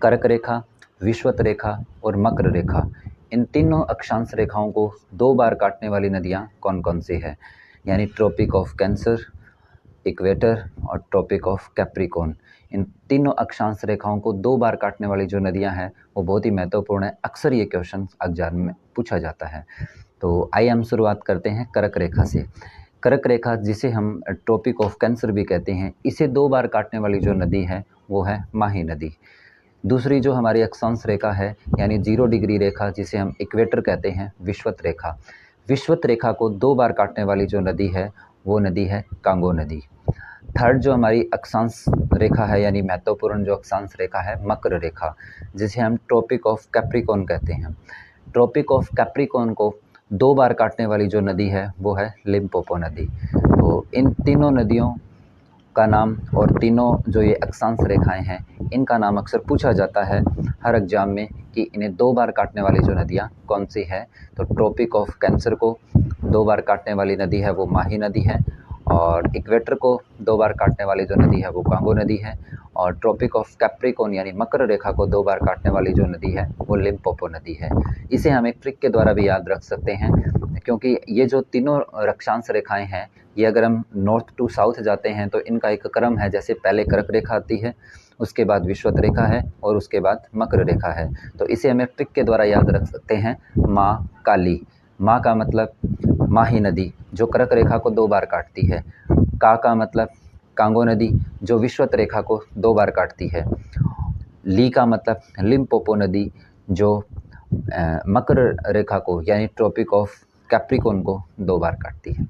कर्क रेखा, विषुवत रेखा और मकर रेखा, इन तीनों अक्षांश रेखाओं को 2 बार काटने वाली नदियाँ कौन-कौन सी है? यानी ट्रॉपिक ऑफ कैंसर, इक्वेटर और ट्रॉपिक ऑफ कैप्रिकॉर्न। इन तीनों अक्षांश रेखाओं को 2 बार काटने वाली जो नदियाँ हैं, वो बहुत ही महत्वपूर्ण है। अक्सर ये क्वेश्चन एग्जाम में पूछा जाता है। तो आइए हम शुरुआत करते हैं कर्क रेखा से। कर्क रेखा, जिसे हम ट्रॉपिक ऑफ कैंसर भी कहते हैं, इसे 2 बार काटने वाली जो नदी है, वो है माही नदी। दूसरी जो हमारी अक्षांश रेखा है, यानी 0 डिग्री रेखा, जिसे हम इक्वेटर कहते हैं, विषुवत रेखा। विषुवत रेखा को 2 बार काटने वाली जो नदी है, वो नदी है कांगो नदी। थर्ड जो हमारी अक्षांश रेखा है, यानी महत्वपूर्ण जो अक्षांश रेखा है, मकर रेखा, जिसे हम ट्रॉपिक ऑफ कैप्रिकॉर्न कहते हैं। ट्रॉपिक ऑफ कैप्रिकॉर्न को 2 बार काटने वाली जो नदी है, वो है लिम्पोपो नदी। तो इन तीनों नदियों का नाम और तीनों जो ये अक्षांश रेखाएं हैं, इनका नाम अक्सर पूछा जाता है हर एग्जाम में कि इन्हें 2 बार काटने वाली जो नदियाँ कौन सी है। तो ट्रॉपिक ऑफ कैंसर को 2 बार काटने वाली नदी है, वो माही नदी है, और इक्वेटर को 2 बार काटने वाली जो नदी है, वो कांगो नदी है, और ट्रॉपिक ऑफ कैप्रिकॉर्न यानी मकर रेखा को 2 बार काटने वाली जो नदी है, वो लिम्पोपो नदी है। इसे हम एक ट्रिक के द्वारा भी याद रख सकते हैं, क्योंकि ये जो तीनों अक्षांश रेखाएं हैं, ये अगर हम नॉर्थ टू साउथ जाते हैं तो इनका एक क्रम है। जैसे पहले कर्क रेखा आती है, उसके बाद विषुवत रेखा है, और उसके बाद मकर रेखा है। तो इसे हमें ट्रिक के द्वारा याद रख सकते हैं। माँ काली, माँ का मतलब माही नदी, जो कर्क रेखा को 2 बार काटती है। का मतलब कांगो नदी, जो विषुवत रेखा को 2 बार काटती है। ली का मतलब लिम्पोपो नदी, जो मकर रेखा को यानी ट्रॉपिक ऑफ कैप्रिकॉर्न को 2 बार काटती है।